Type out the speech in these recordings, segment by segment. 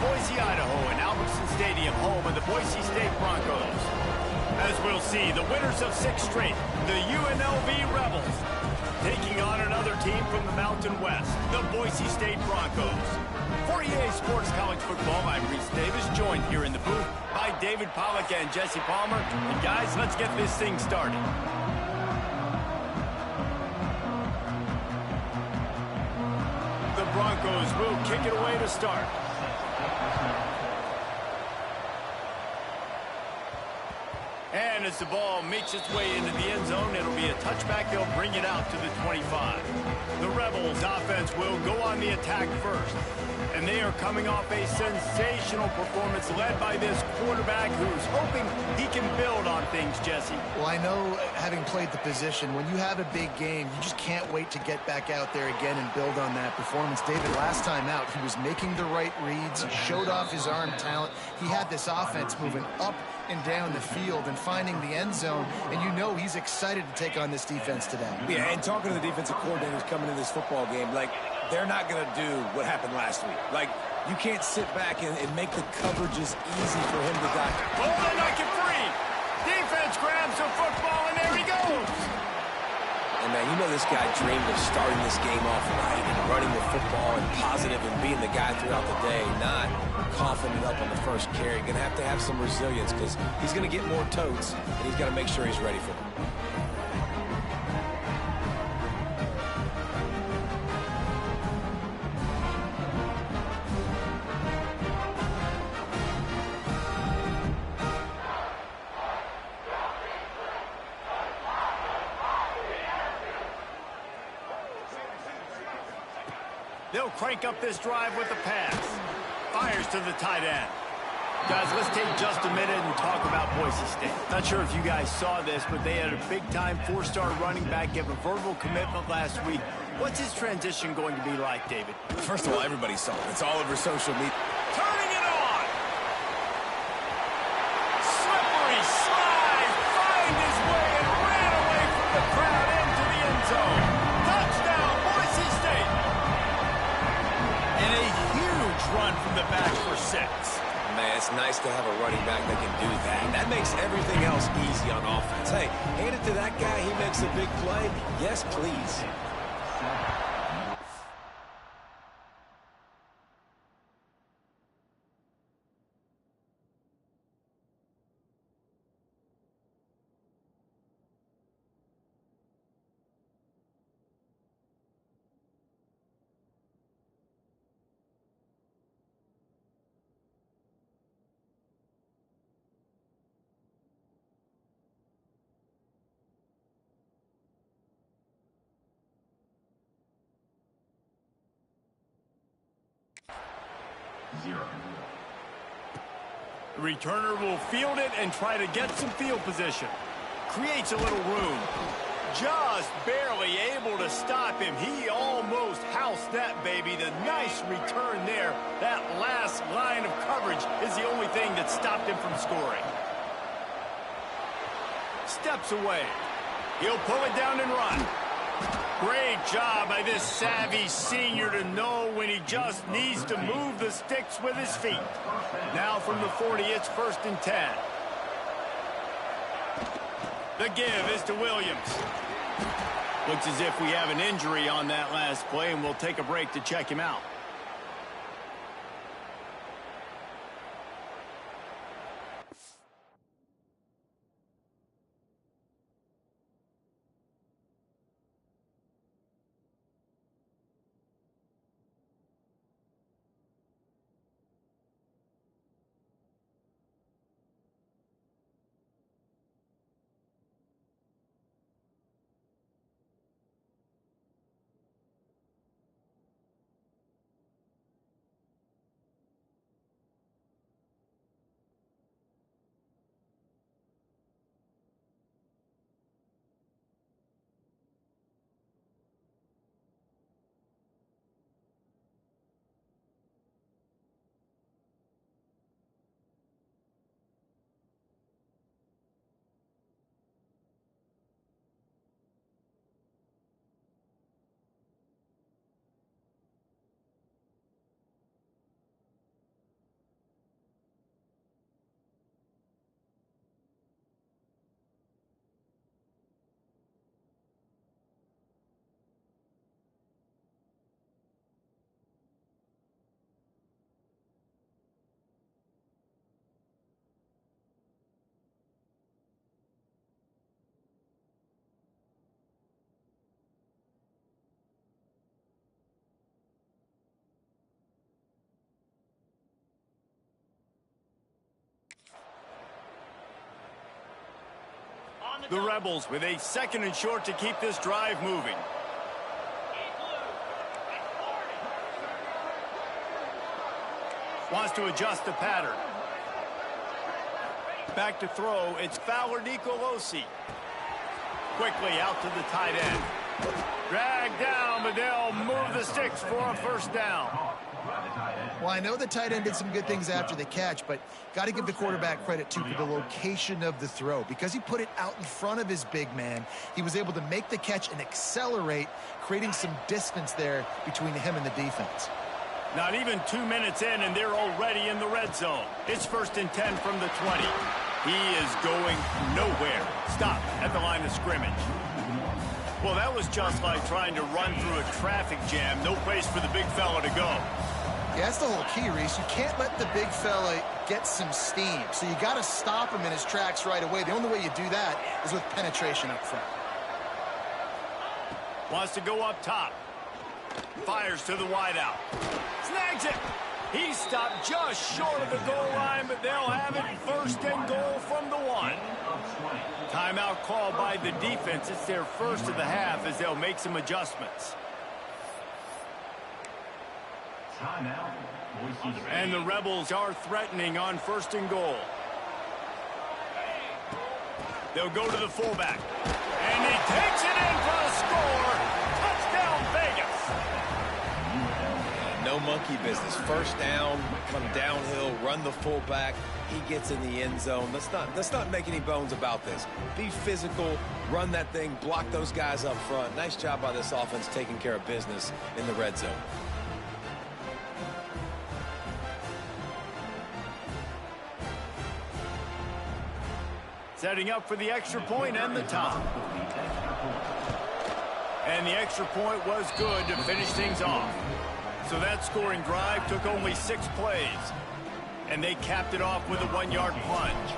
Boise, Idaho, and Albertson Stadium, home of the Boise State Broncos. As we'll see, the winners of 6 straight, the UNLV Rebels, taking on another team from the Mountain West, the Boise State Broncos. For EA Sports College Football, I'm Reese Davis, joined here in the booth by David Pollack and Jesse Palmer. And guys, let's get this thing started. The Broncos will kick it away to start. And as the ball makes its way into the end zone, it'll be a touchback. They'll bring it out to the 25. The Rebels offense will go on the attack first. And they are coming off a sensational performance led by this quarterback who's hoping he can build on things, Jesse. Well, I know, having played the position, when you have a big game, you just can't wait to get back out there again and build on that performance. David, last time out, he was making the right reads. He showed off his arm talent. He had this offense moving up and down the field and finding the end zone, and you know he's excited to take on this defense today. Yeah, and talking to the defensive coordinators coming into this football game, like, they're not going to do what happened last week. Like, you can't sit back and make the coverages easy for him to die. Oh, they knock it free. Defense grabs the football, and there he goes. And, man, you know this guy dreamed of starting this game off right and running the football and positive and being the guy throughout the day, not coughing it up on the first carry. Going to have some resilience because he's going to get more totes, and he's got to make sure he's ready for them. They'll crank up this drive with the pass. Fires to the tight end. Guys, let's take just a minute and talk about Boise State. Not sure if you guys saw this, but they had a big-time 4-star running back give a verbal commitment last week. What's his transition going to be like, David? First of all, everybody saw it. It's all over social media. Turning it on! Slippery slide! Find his way and ran away from the crowd into the end zone. Touchdown, Boise State! And a huge run from the back for 6. Man, it's nice to have a running back that can do that. That makes everything else easy on offense. Hey, hand it to that guy. He makes a big play. Yes, please. The returner will field it and try to get some field position. Creates a little room. Just barely able to stop him. He almost housed that baby. The nice return there. That last line of coverage is the only thing that stopped him from scoring. Steps away. He'll pull it down and run. Great job by this savvy senior to know when he just needs to move the sticks with his feet. Now from the 40, it's 1st and 10. The give is to Williams. Looks as if we have an injury on that last play, and we'll take a break to check him out. The Rebels with a 2nd and short to keep this drive moving. Wants to adjust the pattern. Back to throw, it's Fowler Nicolosi. Quickly out to the tight end. Dragged down, but they'll move the sticks for a 1st down. Well, I know the tight end did some good things after the catch, but got to give the quarterback credit, too, for the location of the throw. Because he put it out in front of his big man, he was able to make the catch and accelerate, creating some distance there between him and the defense. Not even 2 minutes in, and they're already in the red zone. It's 1st and 10 from the 20. He is going nowhere. Stop at the line of scrimmage. Well, that was just like trying to run through a traffic jam. No place for the big fella to go. Yeah, that's the whole key, Reese. You can't let the big fella get some steam. So you got to stop him in his tracks right away. The only way you do that is with penetration up front. Wants to go up top. Fires to the wideout. Snags it. He stopped just short of the goal line, but they'll have it 1st and goal from the 1. Timeout called by the defense. It's their 1st of the half as they'll make some adjustments. And the Rebels are threatening on 1st and goal. They'll go to the fullback. And he takes it in for a score. Touchdown, Vegas. No monkey business. 1st down, come downhill, run the fullback. He gets in the end zone. Let's not make any bones about this. Be physical, run that thing, block those guys up front. Nice job by this offense taking care of business in the red zone. Setting up for the extra point and the top. And the extra point was good to finish things off. So that scoring drive took only 6 plays. And they capped it off with a 1-yard plunge.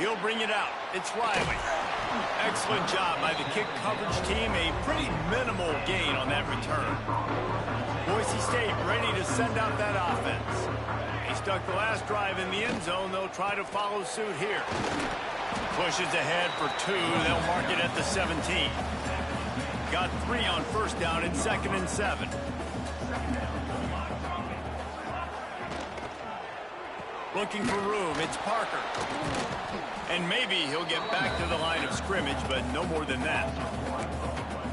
He'll bring it out. It's Riley. Excellent job by the kick coverage team. A pretty minimal gain on that return. Boise State ready to send out that offense. They stuck the last drive in the end zone. They'll try to follow suit here. Pushes ahead for 2. They'll mark it at the 17. Got 3 on 1st down and 2nd and 7. Looking for room. It's Parker. And maybe he'll get back to the line of scrimmage, but no more than that.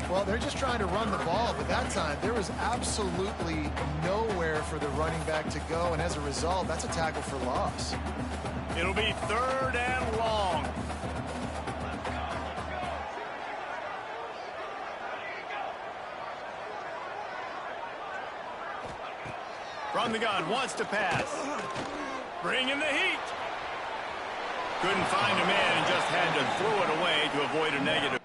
Well, they're just trying to run the ball, but that time there was absolutely nowhere for the running back to go, and as a result, that's a tackle for loss. It'll be 3rd and long. From the gun, wants to pass. Bringing the heat. Couldn't find a man and just had to throw it away to avoid a negative.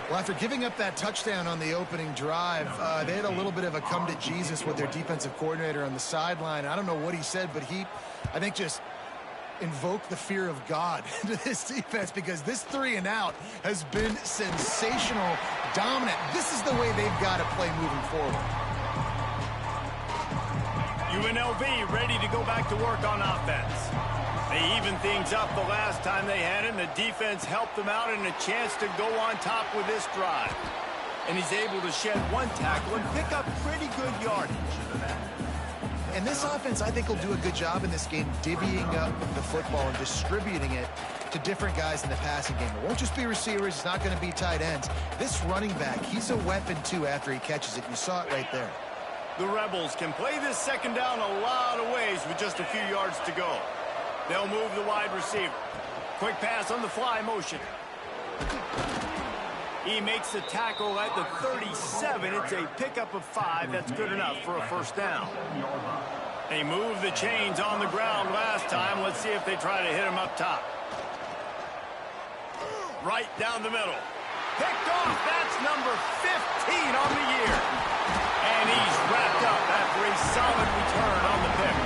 Well, after giving up that touchdown on the opening drive, they had a little bit of a come to Jesus with their defensive coordinator on the sideline. I don't know what he said, but he, I think, just invoked the fear of God into this defense, because this 3 and out has been sensational, dominant. This is the way they've got to play moving forward. UNLV ready to go back to work on offense. They evened things up the last time they had it, and the defense helped them out and a chance to go on top with this drive. And he's able to shed 1 tackle and pick up pretty good yardage. And this offense, I think, will do a good job in this game divvying up the football and distributing it to different guys in the passing game. It won't just be receivers. It's not going to be tight ends. This running back, he's a weapon, too, after he catches it. You saw it right there. The Rebels can play this 2nd down a lot of ways with just a few yards to go. They'll move the wide receiver. Quick pass on the fly motion. He makes the tackle at the 37. It's a pickup of 5. That's good enough for a first down. They moved the chains on the ground last time. Let's see if they try to hit him up top. Right down the middle. Picked off. That's number 15 on the year. And he's wrapped up after a solid return on the pick.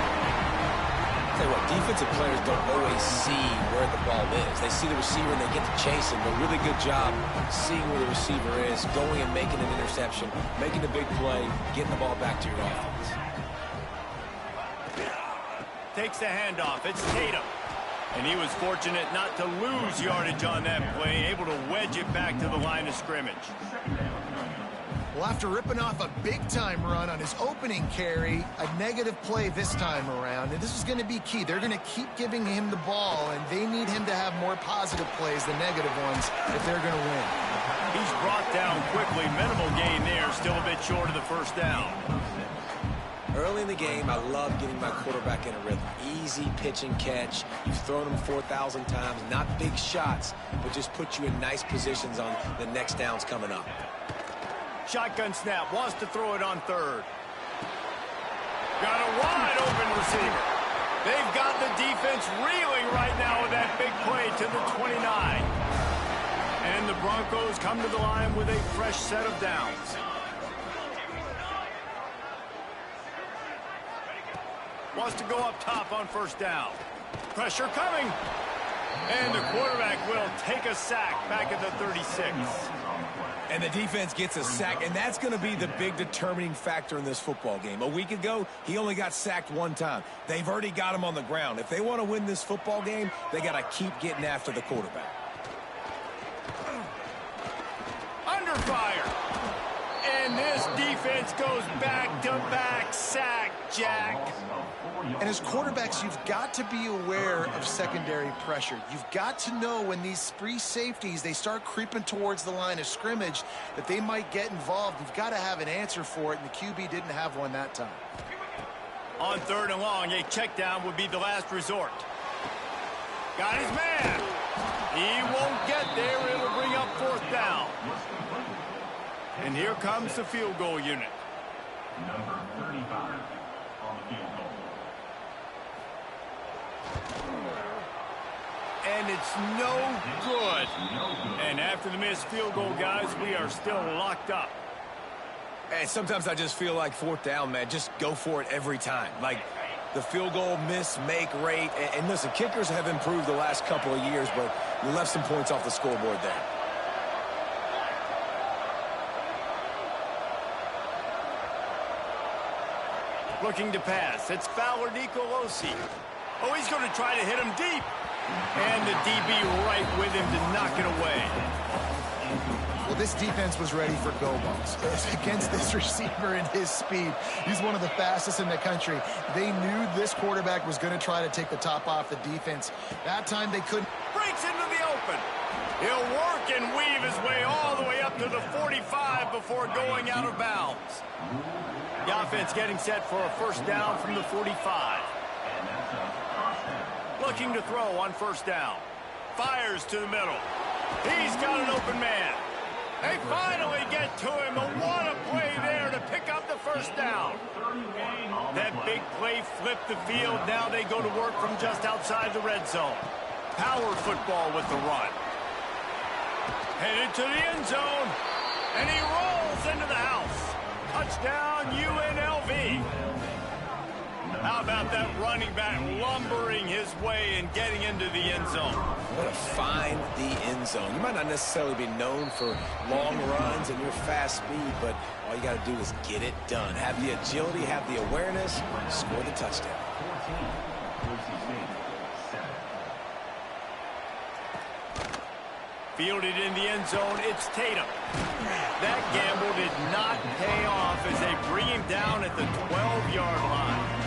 I'll tell you what, defensive players don't always see where the ball is. They see the receiver and they get to chase him. A really good job seeing where the receiver is, going and making an interception, making a big play, getting the ball back to your offense. Takes the handoff. It's Tatum. And he was fortunate not to lose yardage on that play, able to wedge it back to the line of scrimmage. Well, after ripping off a big-time run on his opening carry, a negative play this time around, and this is going to be key. They're going to keep giving him the ball, and they need him to have more positive plays than negative ones if they're going to win. He's brought down quickly. Minimal gain there, still a bit short of the first down. Early in the game, I love getting my quarterback in a rhythm. Easy pitch and catch. You've thrown him 4,000 times. Not big shots, but just put you in nice positions on the next downs coming up. Shotgun snap. Wants to throw it on third. Got a wide open receiver. They've got the defense reeling right now with that big play to the 29. And the Broncos come to the line with a fresh set of downs. Wants to go up top on first down. Pressure coming. And the quarterback will take a sack back at the 36. And the defense gets a sack, and that's going to be the big determining factor in this football game. A week ago, he only got sacked one time. They've already got him on the ground. If they want to win this football game, they got to keep getting after the quarterback. Under fire. And this defense goes back-to-back sack, Jack. And as quarterbacks, you've got to be aware of secondary pressure. You've got to know when these free safeties, they start creeping towards the line of scrimmage, that they might get involved. You've got to have an answer for it, and the QB didn't have one that time. On third and long, a check down would be the last resort. Got his man. He won't get there. It'll bring up fourth down. And here comes the field goal unit. Number 35 on the field goal. And it's no good. And after the missed field goal, guys, we are still locked up. And sometimes I just feel like fourth down, man, just go for it every time. Like the field goal miss, make rate. And listen, kickers have improved the last couple of years, but you left some points off the scoreboard there. Looking to pass. It's Fowler Nicolosi. Oh, he's going to try to hit him deep. And the DB right with him to knock it away. Well, this defense was ready for go balls against this receiver and his speed. He's one of the fastest in the country. They knew this quarterback was going to try to take the top off the defense. That time they couldn't. Breaks into the open. He'll work and weave his way all the way up to the 45 before going out of bounds. The offense getting set for a first down from the 45. Looking to throw on first down. Fires to the middle. He's got an open man. They finally get to him. But what a play there to pick up the first down. That big play flipped the field. Now they go to work from just outside the red zone. Power football with the run. Headed to the end zone. And he rolls into the house. Touchdown, UNLV. How about that running back lumbering his way and getting into the end zone? What a find the end zone. You might not necessarily be known for long runs and your fast speed, but all you got to do is get it done. Have the agility, have the awareness, score the touchdown. Fielded in the end zone, it's Tatum. That gamble did not pay off as they bring him down at the 12-yard line.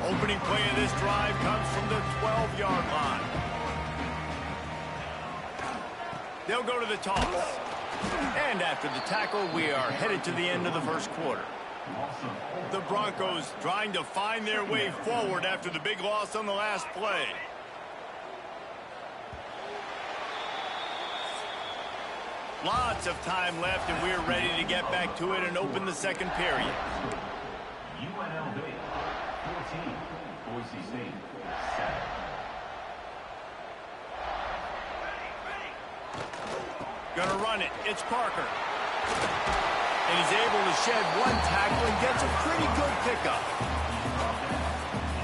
Opening play of this drive comes from the 12-yard line. They'll go to the toss. And after the tackle, we are headed to the end of the first quarter. The Broncos trying to find their way forward after the big loss on the last play. Lots of time left, and we're ready to get back to it and open the second period. UNLV 14, Boise State 7. Gonna run it. It's Parker. And he's able to shed one tackle and gets a pretty good pickup.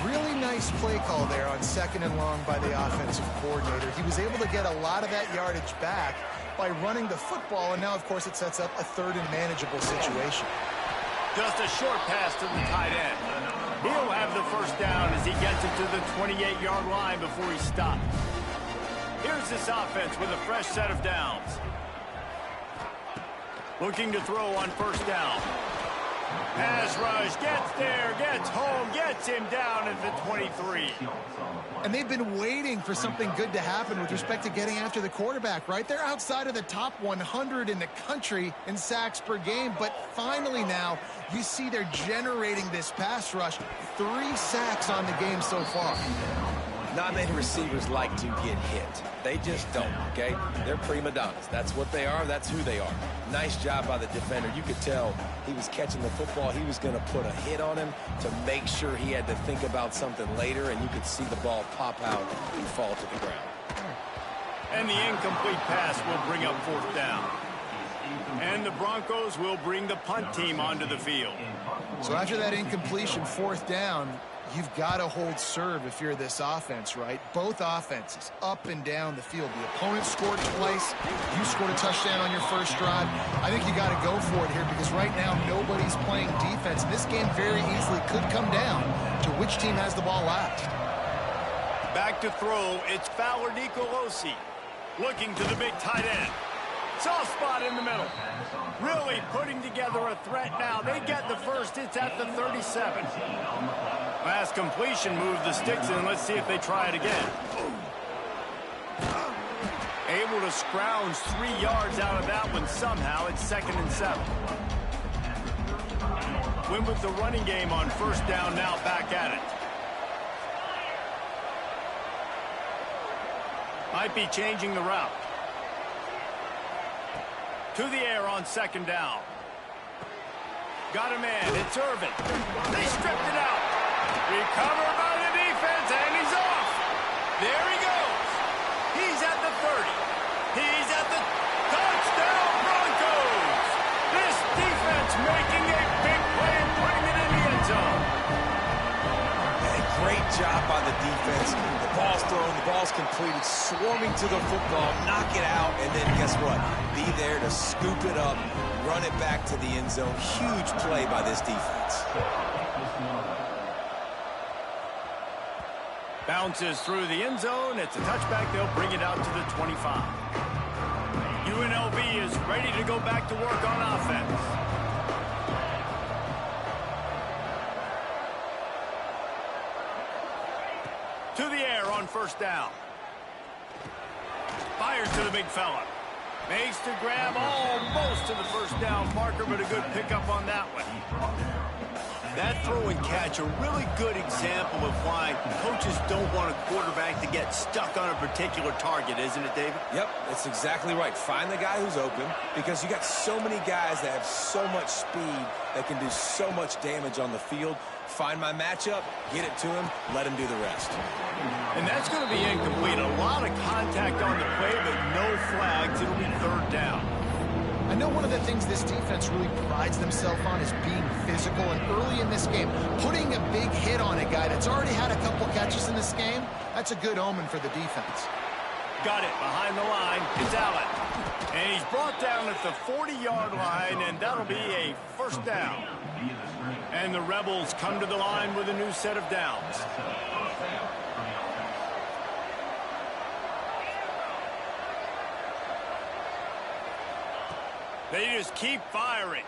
Really nice play call there on 2nd and long by the offensive coordinator. He was able to get a lot of that yardage back by running the football, and now, of course, it sets up a 3rd and manageable situation. Just a short pass to the tight end. He'll have the first down as he gets it to the 28-yard line before he stops. Here's this offense with a fresh set of downs. Looking to throw on first down. Pass rush, gets there, gets home, gets him down at the 23. And they've been waiting for something good to happen with respect to getting after the quarterback, right? They're outside of the top 100 in the country in sacks per game, but finally now you see they're generating this pass rush. 3 sacks on the game so far. Not many receivers like to get hit. They just don't, okay? They're prima donnas. That's what they are. That's who they are. Nice job by the defender. You could tell he was catching the football. He was going to put a hit on him to make sure he had to think about something later, and you could see the ball pop out and fall to the ground. And the incomplete pass will bring up 4th down. And the Broncos will bring the punt team onto the field. So after that incompletion, 4th down, you've got to hold serve if you're this offense, right? Both offenses up and down the field. The opponent scored twice. You scored a touchdown on your first drive. I think you got to go for it here because right now nobody's playing defense. This game very easily could come down to which team has the ball last. Back to throw, it's Fowler Nicolosi. Looking to the big tight end. Soft spot in the middle. Really putting together a threat now. They get the first. It's at the 37. Last completion moved the sticks in. Let's see if they try it again. Able to scrounge 3 yards out of that one somehow. It's 2nd and 7. Win with the running game on first down, now back at it. Might be changing the route. To the air on 2nd down. Got a man. It's Irvin. They stripped it out. Recovered by the defense, and he's off. There he goes. He's at the 30. He's at the touchdown Broncos. This defense making a big play and putting it in the end zone. Hey, great job by the defense. The ball's thrown, the ball's completed, swarming to the football, knock it out, and then guess what? Be there to scoop it up, run it back to the end zone. Huge play by this defense. Bounces through the end zone. It's a touchback. They'll bring it out to the 25. UNLV is ready to go back to work on offense. To the air on first down. Fires to the big fella. Makes the grab almost to the first down marker, but a good pickup on that one. That throw and catch, a really good example of why coaches don't want a quarterback to get stuck on a particular target, isn't it, David? Yep, that's exactly right. Find the guy who's open because you got so many guys that have so much speed that can do so much damage on the field. Find my matchup, get it to him, let him do the rest. And that's going to be incomplete. A lot of contact on the play, but no flags. It'll be 3rd down. I know one of the things this defense really prides themselves on is being physical, and early in this game, putting a big hit on a guy that's already had a couple catches in this game, that's a good omen for the defense. Got it behind the line. It's Allen. And he's brought down at the 40-yard line, and that'll be a first down. And the Rebels come to the line with a new set of downs. They just keep firing.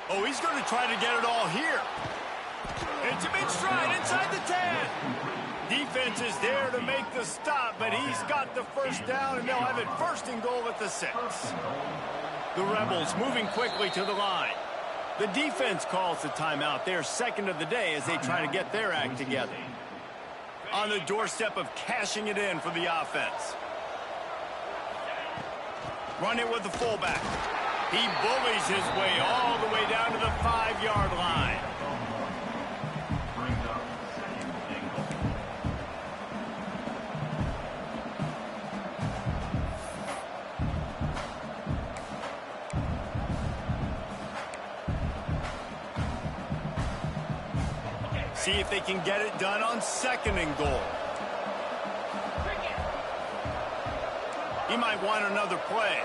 Oh, he's going to try to get it all here. It's a big stride inside the 10. Defense is there to make the stop, but he's got the first down, and they'll have it 1st and goal at the 6. The Rebels moving quickly to the line. The defense calls the timeout. They're 2nd of the day as they try to get their act together. On the doorstep of cashing it in for the offense. Run it with the fullback. He bullies his way all the way down to the 5-yard line. Brings up second and goal. See if they can get it done on 2nd and goal. He might want another play.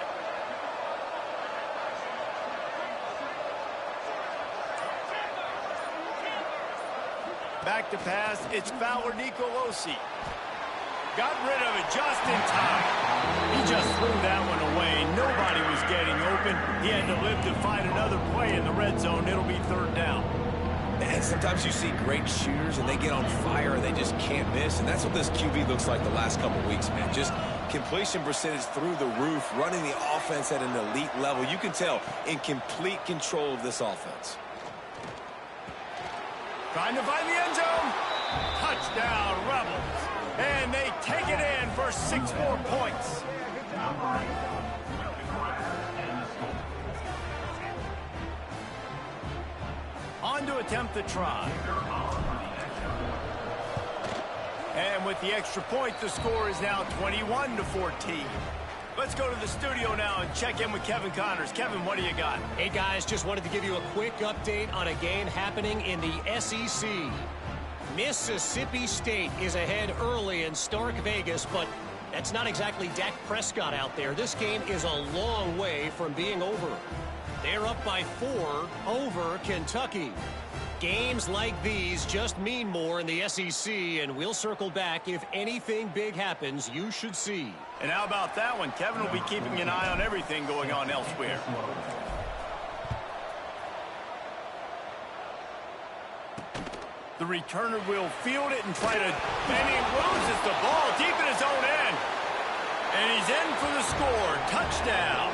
Back to pass, it's Fowler Nicolosi. Got rid of it just in time. He just threw that one away. Nobody was getting open. He had to live to find another play in the red zone. It'll be 3rd down. And sometimes you see great shooters and they get on fire and they just can't miss. And that's what this QB looks like the last couple weeks, man. Just completion percentage through the roof, running the offense at an elite level. You can tell in complete control of this offense. Trying to find the end zone. Touchdown, Rebels. And they take it in for 6 more points. On to attempt the try. And with the extra point, the score is now 21-14. Let's go to the studio now and check in with Kevin Connors. Kevin, what do you got? Hey, guys, just wanted to give you a quick update on a game happening in the SEC. Mississippi State is ahead early in Stark Vegas, but that's not exactly Dak Prescott out there. This game is a long way from being over. They're up by 4 over Kentucky. Games like these just mean more in the SEC, and we'll circle back if anything big happens you should see. And how about that one? Kevin will be keeping an eye on everything going on elsewhere. The returner will field it and try to... And he loses the ball deep in his own end. And he's in for the score. Touchdown.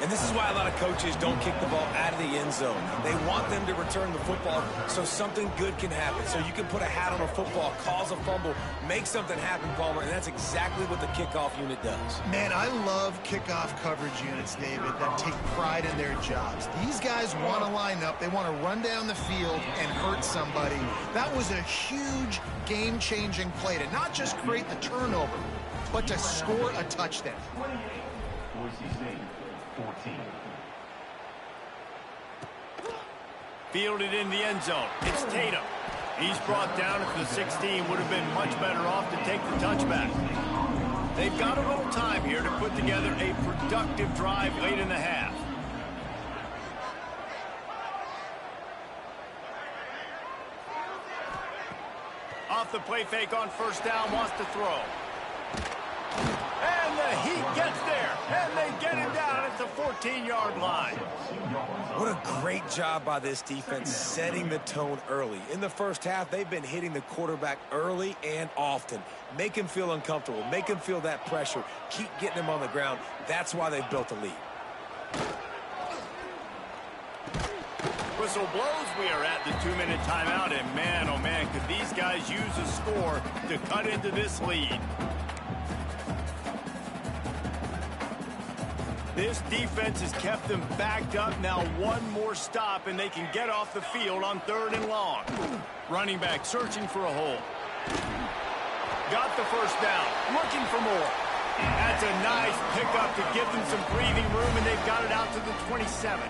And this is why a lot of coaches don't kick the ball out of the end zone. They want them to return the football so something good can happen. So you can put a hat on a football, cause a fumble, make something happen, Palmer, and that's exactly what the kickoff unit does. Man, I love kickoff coverage units, David, that take pride in their jobs. These guys want to line up. They want to run down the field and hurt somebody. That was a huge game-changing play to not just create the turnover, but to score a touchdown. 28, Boise State, 14. Fielded in the end zone. It's Tatum. He's brought down at the 16. Would have been much better off to take the touchback. They've got a little time here to put together a productive drive late in the half. Off the play fake on 1st down, wants to throw. And the Heat gets there, and they get him down at the 14-yard line. What a great job by this defense setting the tone early. In the first half, they've been hitting the quarterback early and often. Make him feel uncomfortable. Make him feel that pressure. Keep getting him on the ground. That's why they've built a lead. Whistle blows. We are at the 2-minute timeout, and man, oh man, could these guys use a score to cut into this lead. This defense has kept them backed up. Now one more stop, and they can get off the field on 3rd and long. Running back searching for a hole. Got the 1st down. Looking for more. That's a nice pickup to give them some breathing room, and they've got it out to the 27.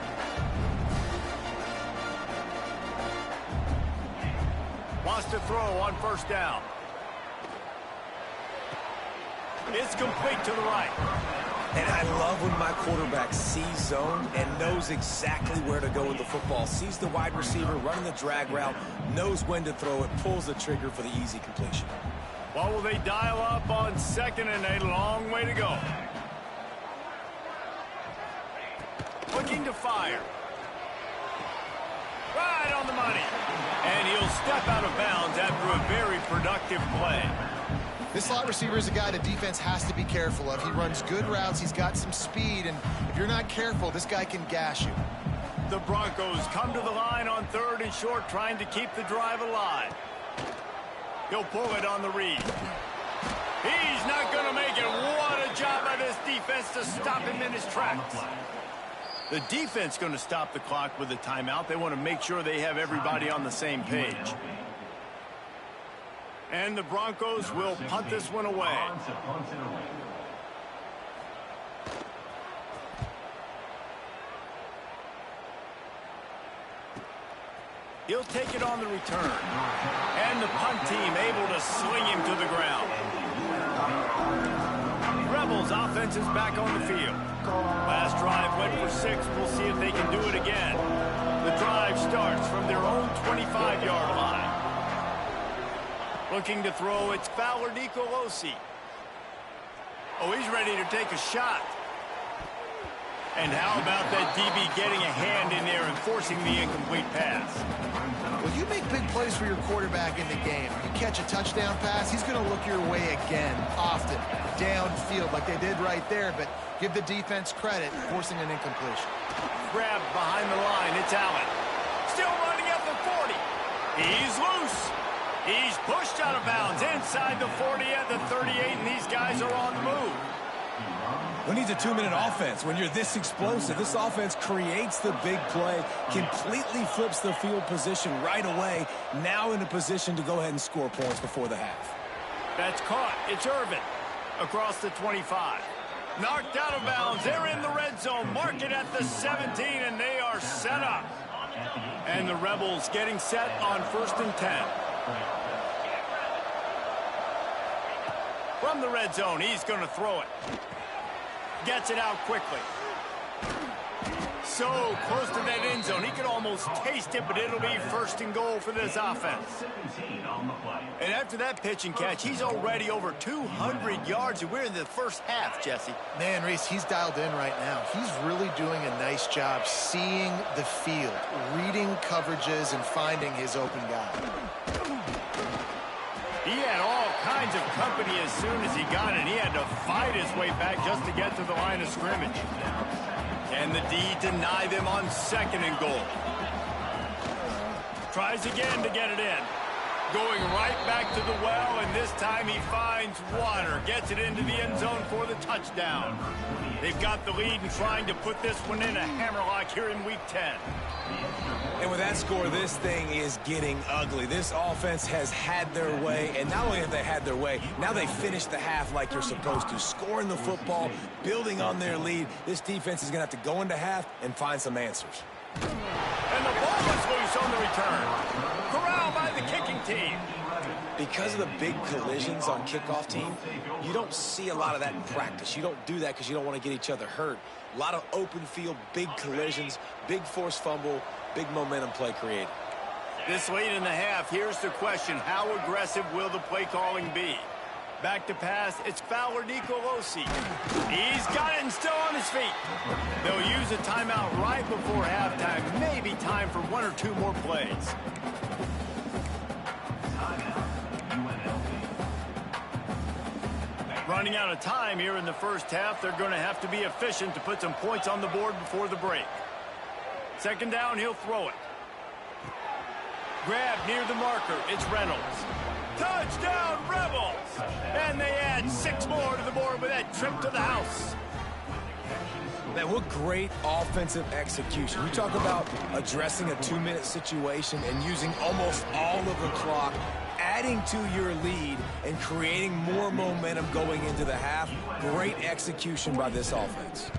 Wants to throw on 1st down. It's complete to the right. And I love when my quarterback sees zone and knows exactly where to go with the football. Sees the wide receiver running the drag route, knows when to throw it, pulls the trigger for the easy completion. What will they dial up on 2nd and a long way to go? Looking to fire. Right on the money. And he'll step out of bounds after a very productive play. This slot receiver is a guy the defense has to be careful of. He runs good routes. He's got some speed, and if you're not careful, this guy can gash you. The Broncos come to the line on 3rd and short, trying to keep the drive alive. He'll pull it on the read. He's not going to make it. What a job by this defense. defense to stop him in his tracks. The defense going to stop the clock with a timeout. They want to make sure they have everybody on the same page. And the Broncos will punt this one away. He'll take it on the return. And the punt team able to sling him to the ground. Rebels offense is back on the field. Last drive went for 6. We'll see if they can do it again. The drive starts from their own 25-yard line. Looking to throw, it's Fowler Nicolosi. Oh, he's ready to take a shot. And how about that DB getting a hand in there and forcing the incomplete pass? Well, you make big plays for your quarterback in the game. You catch a touchdown pass, he's going to look your way again, often, downfield like they did right there, but give the defense credit, forcing an incompletion. Grabbed behind the line, it's Allen. Still running at the 40. He's loose. He's pushed out of bounds inside the 40 at the 38, and these guys are on the move. Who needs a 2-minute offense? When you're this explosive, this offense creates the big play, completely flips the field position right away, now in a position to go ahead and score points before the half. That's caught. It's Irvin across the 25. Knocked out of bounds. They're in the red zone. Mark it at the 17, and they are set up. And the Rebels getting set on 1st and 10. From the red zone, he's going to throw it. Gets it out quickly. So close to that end zone. He could almost taste it, but it'll be 1st and goal for this offense. And after that pitch and catch, he's already over 200 yards, and we're in the first half, Jesse. Man, Reese, he's dialed in right now. He's really doing a nice job seeing the field, reading coverages, and finding his open guy. He had all kinds of company as soon as he got it. He had to fight his way back just to get to the line of scrimmage. Can the D deny them on 2nd and goal? Tries again to get it in. Going right back to the well, and this time he finds water. Gets it into the end zone for the touchdown. They've got the lead and trying to put this one in a hammerlock here in Week 10. And with that score, this thing is getting ugly. This offense has had their way, and not only have they had their way, now they finish the half like you're supposed to, scoring the football, building on their lead. This defense is going to have to go into half and find some answers. And the ball is loose on the return. Corralled by the kicking team. Because of the big collisions on kickoff team, you don't see a lot of that in practice. You don't do that because you don't want to get each other hurt. A lot of open field, big collisions, big forced fumble, big momentum play created. This late in the half, here's the question. How aggressive will the play calling be? Back to pass, it's Fowler Nicolosi. He's got it and still on his feet. They'll use a timeout right before halftime. Maybe time for 1 or 2 more plays. Running out of time here in the first half. They're going to have to be efficient to put some points on the board before the break. 2nd down, he'll throw it. Grab near the marker. It's Reynolds. Touchdown, Rebels! And they add 6 more to the board with that trip to the house. Man, what great offensive execution. You talk about addressing a 2-minute situation and using almost all of the clock, adding to your lead and creating more momentum going into the half. Great execution by this offense.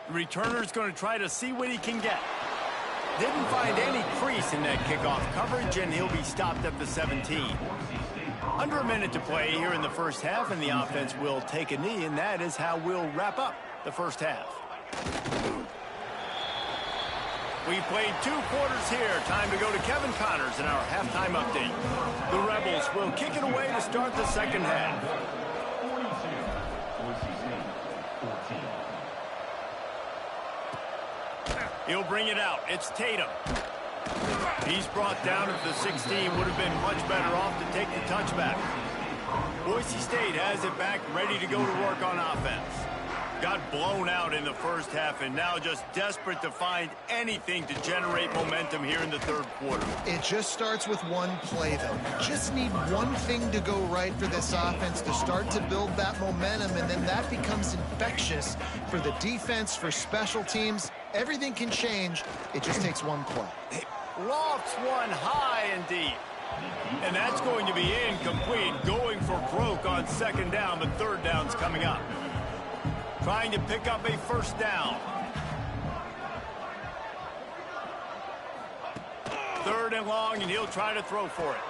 The returner's going to try to see what he can get. Didn't find any crease in that kickoff coverage, and he'll be stopped at the 17. Under a minute to play here in the first half, and the offense will take a knee, and that is how we'll wrap up the first half. We played 2 quarters here. Time to go to Kevin Connors in our halftime update. The Rebels will kick it away to start the second half. He'll bring it out. It's Tatum. He's brought down at the 16. Would have been much better off to take the touchback. Boise State has it back, ready to go to work on offense. Got blown out in the first half and now just desperate to find anything to generate momentum here in the third quarter. It just starts with one play, though. Just need one thing to go right for this offense to start to build that momentum, and then that becomes infectious for the defense, for special teams. Everything can change. It just takes one play. Lofts one high and deep. And that's going to be incomplete. Going for broke on second down, but third down's coming up. Trying to pick up a first down. Third and long, and he'll try to throw for it.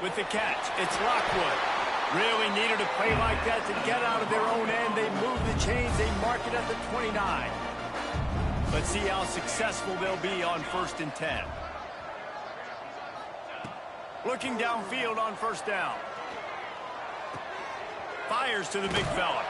With the catch, it's Lockwood. Really needed a play like that to get out of their own end. They move the chains. They mark it at the 29. Let's see how successful they'll be on 1st and 10. Looking downfield on first down. Fires to the big fella.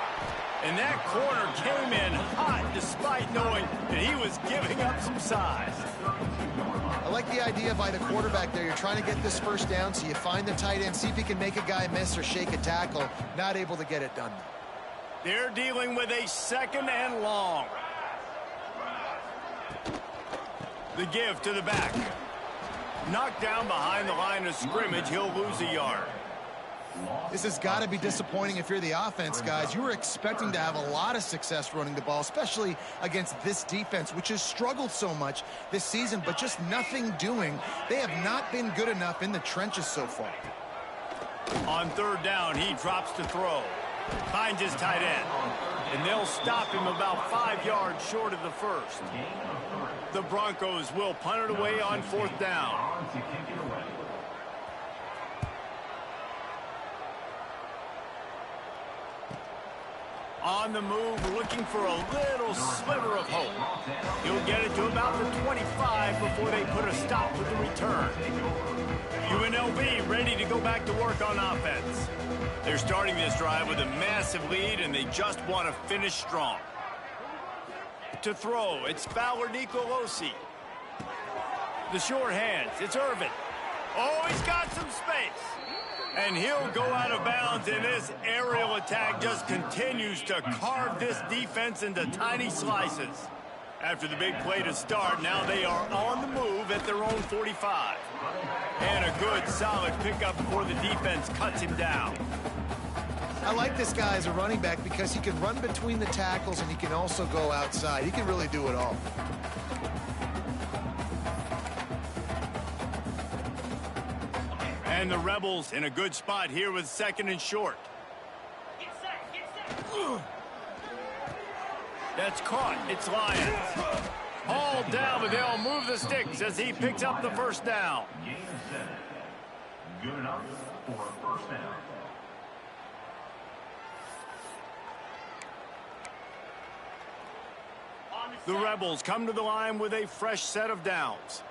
And that corner came in hot despite knowing that he was giving up some size. I like the idea by the quarterback there. You're trying to get this first down, so you find the tight end, see if he can make a guy miss or shake a tackle. Not able to get it done. They're dealing with a second and long. The give to the back. Knocked down behind the line of scrimmage. He'll lose a yard. This has got to be disappointing if you're the offense, guys. You were expecting to have a lot of success running the ball, especially against this defense, which has struggled so much this season, but just nothing doing. They have not been good enough in the trenches so far. On third down, he drops to throw. Finds his tight end. And they'll stop him about 5 yards short of the first. The Broncos will punt it away on fourth down. On the move, looking for a little sliver of hope. He'll get it to about the 25 before they put a stop with the return. UNLV ready to go back to work on offense. They're starting this drive with a massive lead, and they just want to finish strong. To throw, it's Fowler Nicolosi. The short hands, it's Irvin. Oh, he's got some space. And he'll go out of bounds, and this aerial attack just continues to carve this defense into tiny slices. After the big play to start, now they are on the move at their own 45. And a good, solid pickup before the defense cuts him down. I like this guy as a running back because he can run between the tackles and he can also go outside. He can really do it all. And the Rebels in a good spot here with second and short. That's caught. It's Lions. Hauled down, but they'll move the sticks as he picks up the first down. Gain of 7. Good enough for a first down. The Rebels come to the line with a fresh set of downs.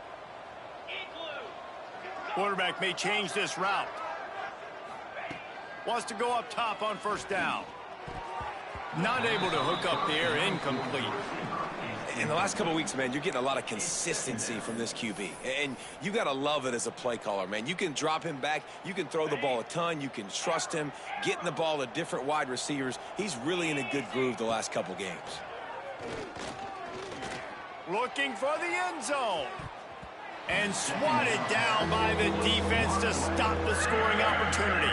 Quarterback may change this route. Wants to go up top on first down. Not able to hook up there, incomplete. In the last couple of weeks, man, you're getting a lot of consistency from this QB. And you got to love it as a play caller, man. You can drop him back. You can throw the ball a ton. You can trust him, getting the ball to different wide receivers. He's really in a good groove the last couple games. Looking for the end zone. And swatted down by the defense to stop the scoring opportunity.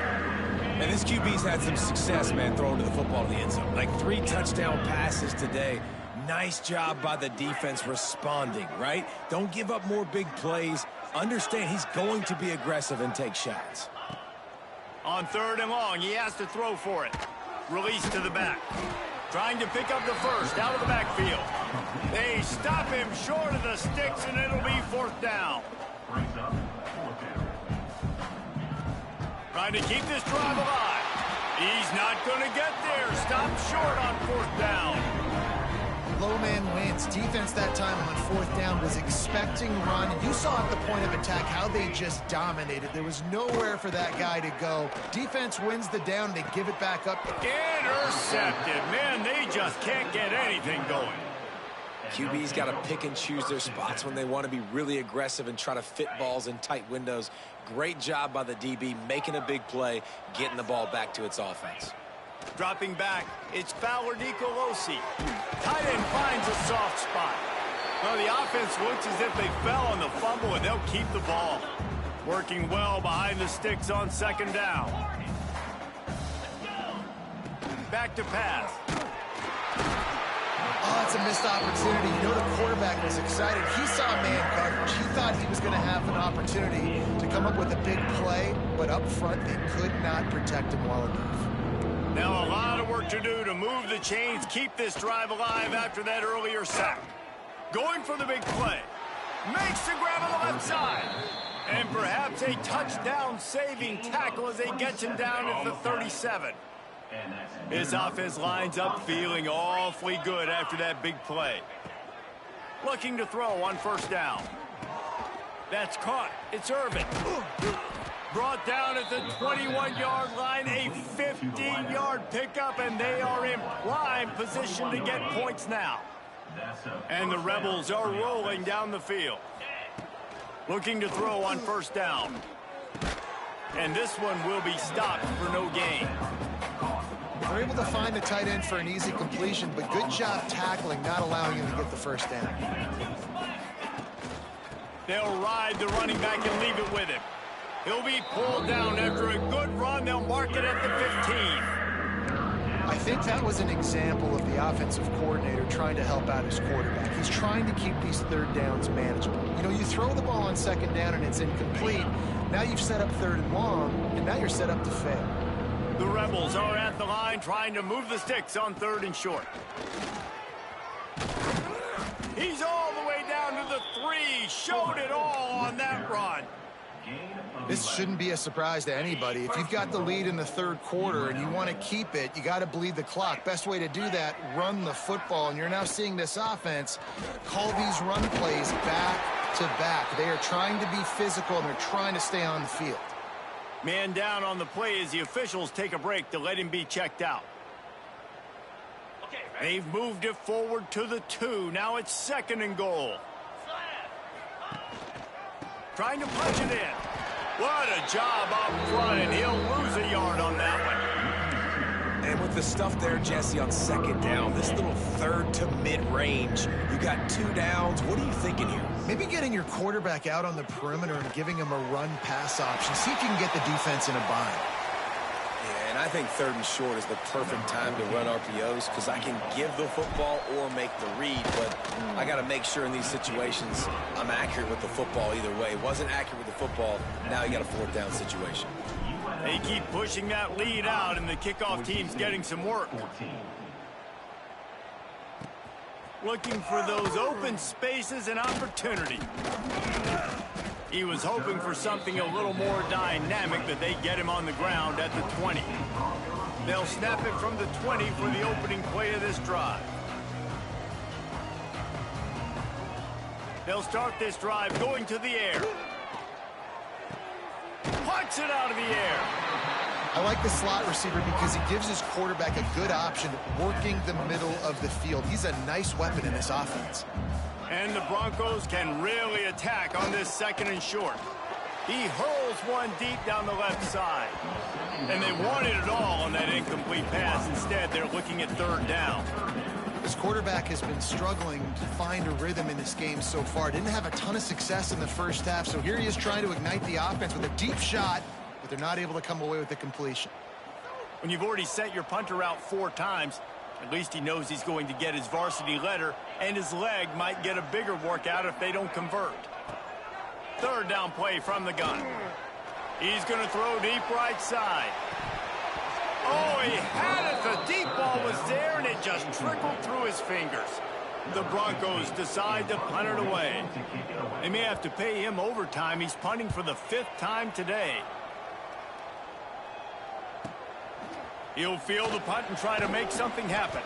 And this QB's had some success, man, throwing to the football to the end zone. Like 3 touchdown passes today. Nice job by the defense responding, right? Don't give up more big plays. Understand he's going to be aggressive and take shots. On third and long, he has to throw for it. Release to the back. Trying to pick up the first out of the backfield. They stop him short of the sticks, and it'll be fourth down. Brings up fourth down. Trying to keep this drive alive. He's not going to get there. Stop short on fourth down. Low man wins. Defense that time on fourth down was expecting run. You saw at the point of attack how they just dominated. There was nowhere for that guy to go. Defense wins the down. They give it back up. Intercepted. Man, they just can't get anything going. QB's got to pick and choose their spots when they want to be really aggressive and try to fit balls in tight windows. Great job by the DB making a big play, getting the ball back to its offense. Dropping back, it's Fowler Nicolosi. Tight end finds a soft spot. Well, the offense looks as if they fell on the fumble, and they'll keep the ball. Working well behind the sticks on second down. Back to pass. Oh, it's a missed opportunity. You know, the quarterback was excited. He saw man coverage. He thought he was going to have an opportunity to come up with a big play, but up front, they could not protect him well enough. Now a lot of work to do to move the chains, keep this drive alive after that earlier sack. Going for the big play. Makes the grab on the left side. And perhaps a touchdown-saving tackle as they get him down at the 37. His offense lines up feeling awfully good after that big play. Looking to throw on first down. That's caught. It's Irvin. Brought down at the 21-yard line, a 15-yard pickup, and they are in prime position to get points now. And the Rebels are rolling down the field. Looking to throw on first down. And this one will be stopped for no gain. They're able to find the tight end for an easy completion, but good job tackling, not allowing him to get the first down. They'll ride the running back and leave it with him. He'll be pulled down after a good run. They'll mark it at the 15. I think that was an example of the offensive coordinator trying to help out his quarterback. He's trying to keep these third downs manageable. You know, you throw the ball on second down and it's incomplete. Now you've set up third and long, and now you're set up to fail. The Rebels are at the line trying to move the sticks on third and short. He's all the way down to the 3. Showed it all on that run. This shouldn't be a surprise to anybody. If you've got the lead in the third quarter and you want to keep it, you got to bleed the clock. Best way to do that, run the football. And you're now seeing this offense call these run plays back to back. They are trying to be physical, and they're trying to stay on the field. Man down on the play as the officials take a break to let him be checked out. They've moved it forward to the 2. Now it's second and goal. Trying to punch it in. What a job up front, and he'll lose a yard on that one. And with the stuff there, Jesse, on second down, this little third to mid-range, you got 2 downs. What are you thinking here? Maybe getting your quarterback out on the perimeter and giving him a run-pass option. See if you can get the defense in a bind. Yeah, and I think third and short is the perfect time to run RPOs because I can give the football or make the read, but I got to make sure in these situations I'm accurate with the football either way. Wasn't accurate with the football, now you got a fourth down situation. They keep pushing that lead out, and the kickoff team's getting some work. Looking for those open spaces and opportunity. He was hoping for something a little more dynamic, but they get him on the ground at the 20. They'll snap it from the 20 for the opening play of this drive. They'll start this drive going to the air. Punts it out of the air. I like the slot receiver because he gives his quarterback a good option working the middle of the field. He's a nice weapon in this offense. And the Broncos can really attack on this second and short. He hurls one deep down the left side. And they wanted it all on that incomplete pass. Instead, they're looking at third down. This quarterback has been struggling to find a rhythm in this game so far. Didn't have a ton of success in the first half, so here he is trying to ignite the offense with a deep shot, but they're not able to come away with the completion. When you've already sent your punter out 4 times, at least he knows he's going to get his varsity letter, and his leg might get a bigger workout if they don't convert. Third down play from the gun. He's going to throw deep right side. Oh, he had it. The deep ball was there, and it just trickled through his fingers. The Broncos decide to punt it away. They may have to pay him overtime. He's punting for the 5th time today. He'll field the punt and try to make something happen.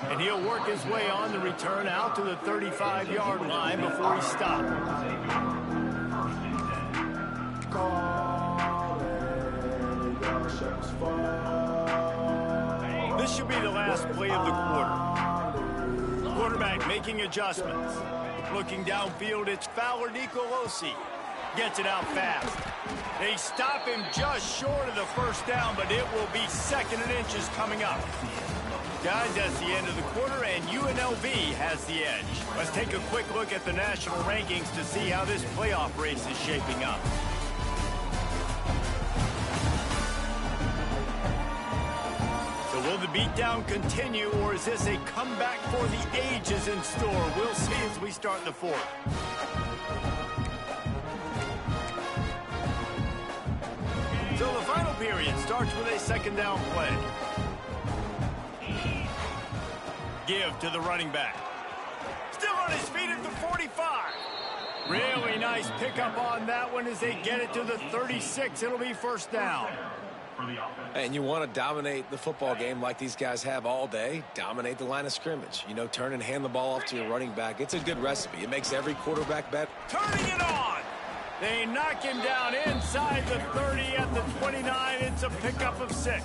And he'll work his way on the return out to the 35-yard line before he stopped. This should be the last play of the quarter. Quarterback making adjustments. Looking downfield, it's Fowler Nicolosi. Gets it out fast. They stop him just short of the first down, but it will be 2nd and inches coming up. Guys, that's the end of the quarter, and UNLV has the edge. Let's take a quick look at the national rankings to see how this playoff race is shaping up. So will the beatdown continue, or is this a comeback for the ages in store? We'll see as we start the 4th. So the final period starts with a 2nd down play. Give to the running back. Still on his feet at the 45. Really nice pickup on that one as they get it to the 36. It'll be 1st down. And you want to dominate the football game like these guys have all day. Dominate the line of scrimmage. You know, turn and hand the ball off to your running back. It's a good recipe. It makes every quarterback better. Turning it on. They knock him down inside the 30 at the 29. It's a pickup of 6.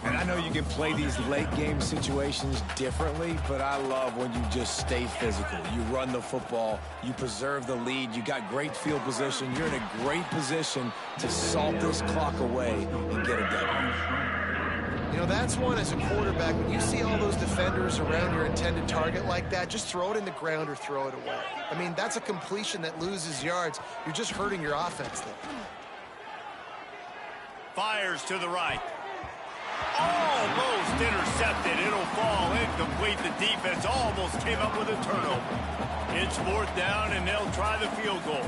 And I know you can play these late game situations differently, but I love when you just stay physical. You run the football, you preserve the lead, you got great field position, you're in a great position to salt this clock away and get a W. You know, that's one as a quarterback. When you see all those defenders around your intended target like that, just throw it in the ground or throw it away. I mean, that's a completion that loses yards. You're just hurting your offense there. Fires to the right. Almost intercepted. It'll fall incomplete. The defense almost came up with a turnover. It's 4th down, and they'll try the field goal.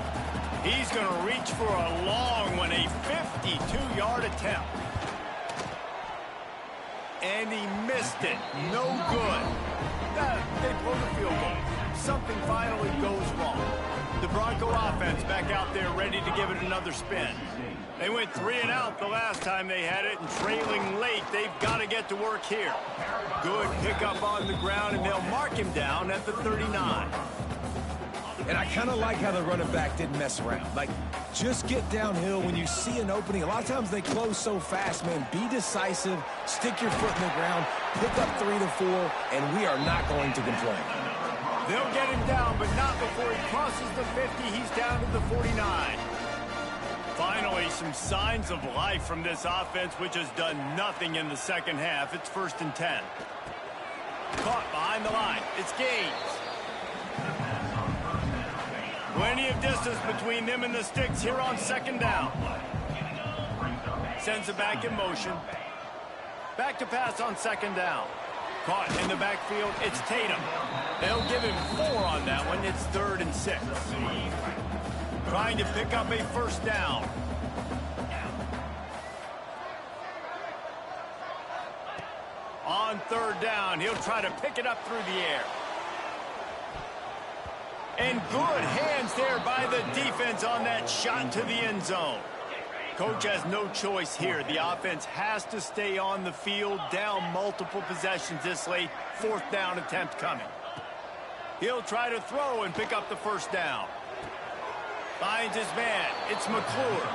He's going to reach for a long one, a 52-yard attempt. And he missed it. No good. They blow the field goal. Something finally goes wrong. The Bronco offense back out there ready to give it another spin. They went 3 and out the last time they had it, and trailing late, they've got to get to work here. Good pickup on the ground, and they'll mark him down at the 39. And I kind of like how the running back didn't mess around. Like, just get downhill when you see an opening. A lot of times they close so fast, man. Be decisive, stick your foot in the ground, pick up 3 to 4, and we are not going to complain. They'll get him down, but not before he crosses the 50. He's down to the 49. Finally, some signs of life from this offense, which has done nothing in the 2nd half. It's 1st and 10. Caught behind the line. It's Gaines. Plenty of distance between them and the sticks here on 2nd down. Sends it back in motion. Back to pass on 2nd down. Caught in the backfield. It's Tatum. They'll give him 4 on that one. It's 3rd and 6. Trying to pick up a 1st down. On 3rd down, he'll try to pick it up through the air. And good hands there by the defense on that shot to the end zone. Coach has no choice here. The offense has to stay on the field, down multiple possessions this late. 4th down attempt coming. He'll try to throw and pick up the 1st down. Finds his man. It's McClure.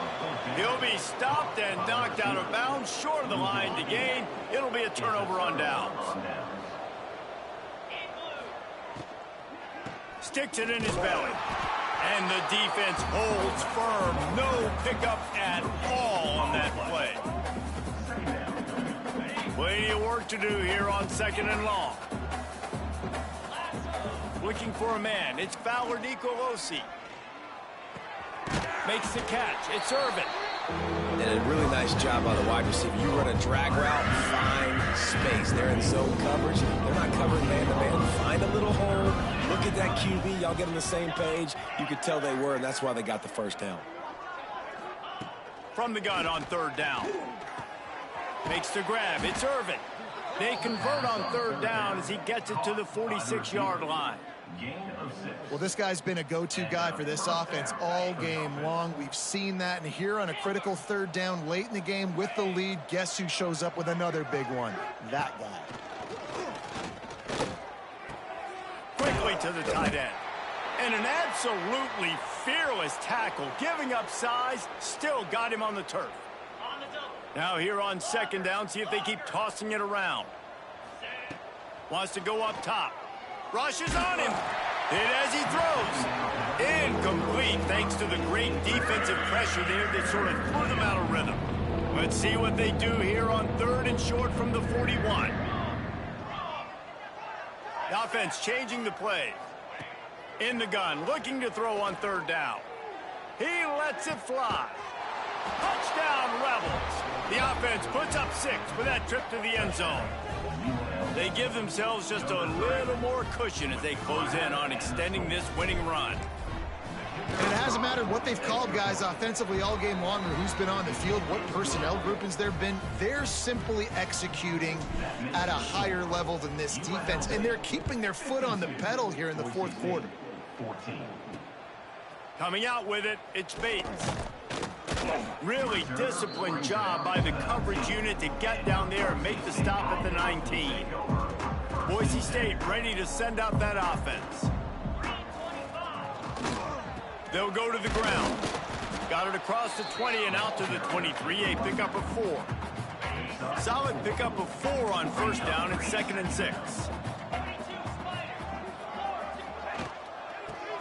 He'll be stopped and knocked out of bounds, short of the line to gain. It'll be a turnover on downs. Sticks it in his belly. And the defense holds firm. No pickup at all on that play. Plenty of work to do here on 2nd and long. Looking for a man. It's Fowler Nicolosi. Makes the catch. It's Irvin. And a really nice job by the wide receiver. You run a drag route, find space. They're in zone coverage. They're not covering man-to-man. Find a little hole. Look at that QB. Y'all get on the same page. You could tell they were, and that's why they got the 1st down. From the gun on 3rd down. Makes the grab. It's Irvin. They convert on 3rd down as he gets it to the 46-yard line. Well, this guy's been a go-to guy for this offense all game long. We've seen that, and here on a critical 3rd down late in the game with the lead, guess who shows up with another big one? That guy. Quickly to the tight end. And an absolutely fearless tackle, giving up size, still got him on the turf. Now here on 2nd down, see if they keep tossing it around. Wants to go up top. Rushes on him. Hit as he throws. Incomplete, thanks to the great defensive pressure there that sort of threw them out of rhythm. Let's see what they do here on 3rd and short from the 41. The offense changing the play. In the gun, looking to throw on 3rd down. He lets it fly. Touchdown, Rebels. The offense puts up 6 with that trip to the end zone. They give themselves just a little more cushion as they close in on extending this winning run. And it hasn't mattered what they've called guys offensively all game long or who's been on the field, what personnel groupings there have been. They're simply executing at a higher level than this defense, and they're keeping their foot on the pedal here in the 4th quarter. Coming out with it, it's Bates. Really disciplined job by the coverage unit to get down there and make the stop at the 19. Boise State ready to send out that offense. They'll go to the ground. Got it across the 20 and out to the 23. A pickup of 4. Solid pickup of 4 on 1st down and 2nd and 6.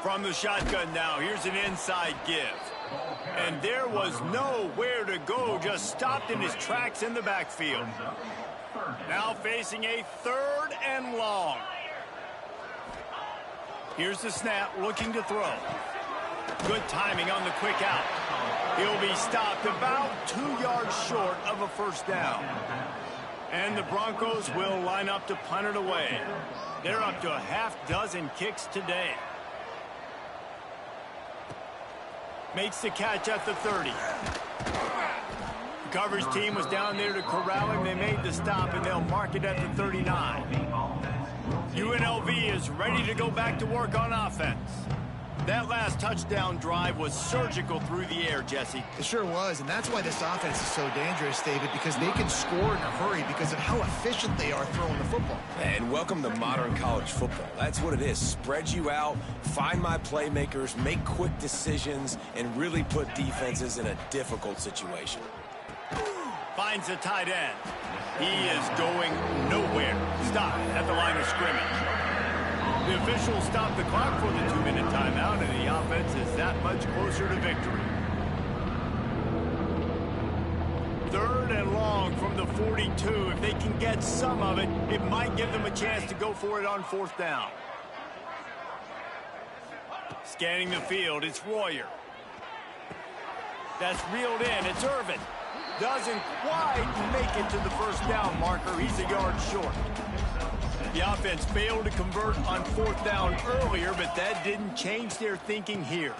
From the shotgun now, here's an inside give. And there was nowhere to go, just stopped in his tracks in the backfield. Now facing a 3rd and long. Here's the snap, looking to throw. Good timing on the quick out. He'll be stopped about 2 yards short of a 1st down. And the Broncos will line up to punt it away. They're up to a half-dozen kicks today. Makes the catch at the 30. The coverage team was down there to corral him. They made the stop, and they'll mark it at the 39. UNLV is ready to go back to work on offense. That last touchdown drive was surgical through the air, Jesse. It sure was, and that's why this offense is so dangerous, David, because they can score in a hurry because of how efficient they are throwing the football. And welcome to modern college football. That's what it is. Spread you out, find my playmakers, make quick decisions, and really put defenses in a difficult situation. Finds a tight end. He is going nowhere. Stop at the line of scrimmage. The officials stop the clock for the 2-minute timeout, and the offense is that much closer to victory. 3rd and long from the 42. If they can get some of it, it might give them a chance to go for it on 4th down. Scanning the field, it's Royer. That's reeled in, it's Irvin. Doesn't quite make it to the 1st down marker. He's a yard short. The offense failed to convert on 4th down earlier, but that didn't change their thinking here.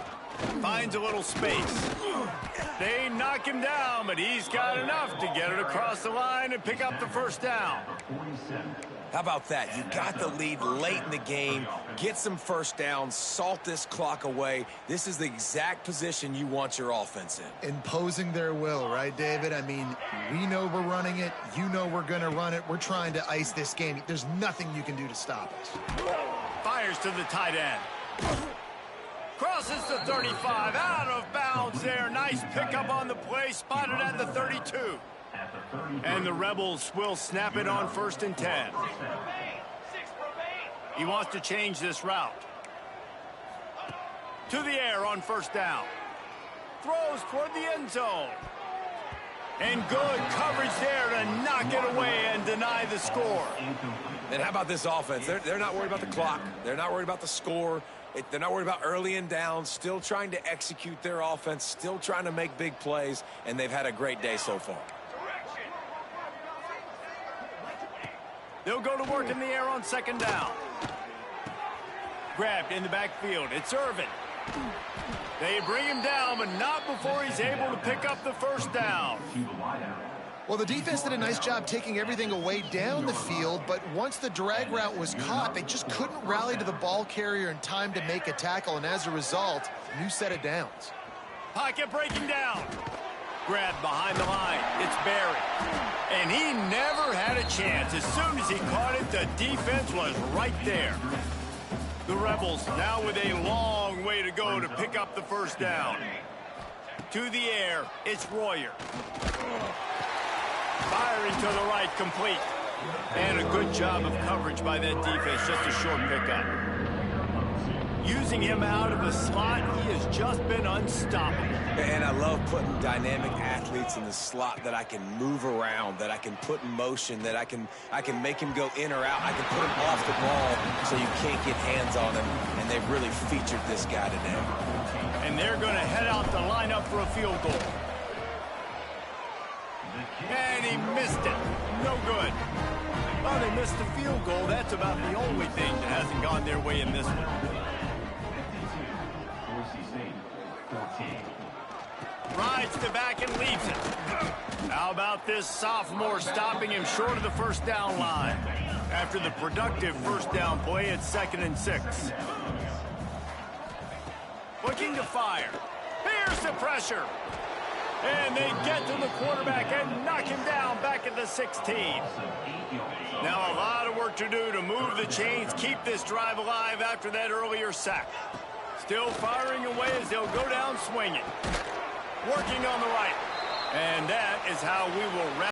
Finds a little space. They knock him down, but he's got enough to get it across the line and pick up the 1st down. How about that? You got the lead late in the game. Get some 1st downs. Salt this clock away. This is the exact position you want your offense in. Imposing their will, right, David? I mean, we know we're running it. You know we're going to run it. We're trying to ice this game. There's nothing you can do to stop us. Fires to the tight end. Crosses the 35. Out of bounds there. Nice pickup on the play. Spotted at the 32. And the Rebels will snap it on 1st and 10. He wants to change this route. To the air on 1st down. Throws toward the end zone. And good coverage there to knock it away and deny the score. And how about this offense? They're not worried about the clock. They're not worried about the score. They're not worried about early and down. Still trying to execute their offense. Still trying to make big plays. And they've had a great day so far. They'll go to work in the air on 2nd down. Grabbed in the backfield. It's Irvin. They bring him down, but not before he's able to pick up the 1st down. Well, the defense did a nice job taking everything away down the field, but once the drag route was caught, they just couldn't rally to the ball carrier in time to make a tackle, and as a result, new set of downs. Pocket breaking down. Grabbed behind the line. It's Barry. And he never had a chance. As soon as he caught it, the defense was right there. The Rebels now with a long way to go to pick up the 1st down. To the air, it's Royer. Firing to the right, complete. And a good job of coverage by that defense, just a short pickup. Using him out of the slot, he has just been unstoppable. And I love putting dynamic athletes in the slot that I can move around, that I can put in motion, that I can make him go in or out. I can put him off the ball so you can't get hands on him, and they've really featured this guy today. And they're going to head out to line up for a field goal. And he missed it. No good. Well, they missed the field goal. That's about the only thing that hasn't gone their way in this one. Rides to back and leaves it. How about this sophomore stopping him short of the first down line after the productive first down play at 2nd and 6. Looking to fire. Here's the pressure. And they get to the quarterback and knock him down back at the 16. Now a lot of work to do to move the chains, keep this drive alive after that earlier sack. Still firing away as they'll go down swinging. Working on the right. And that is how we will wrap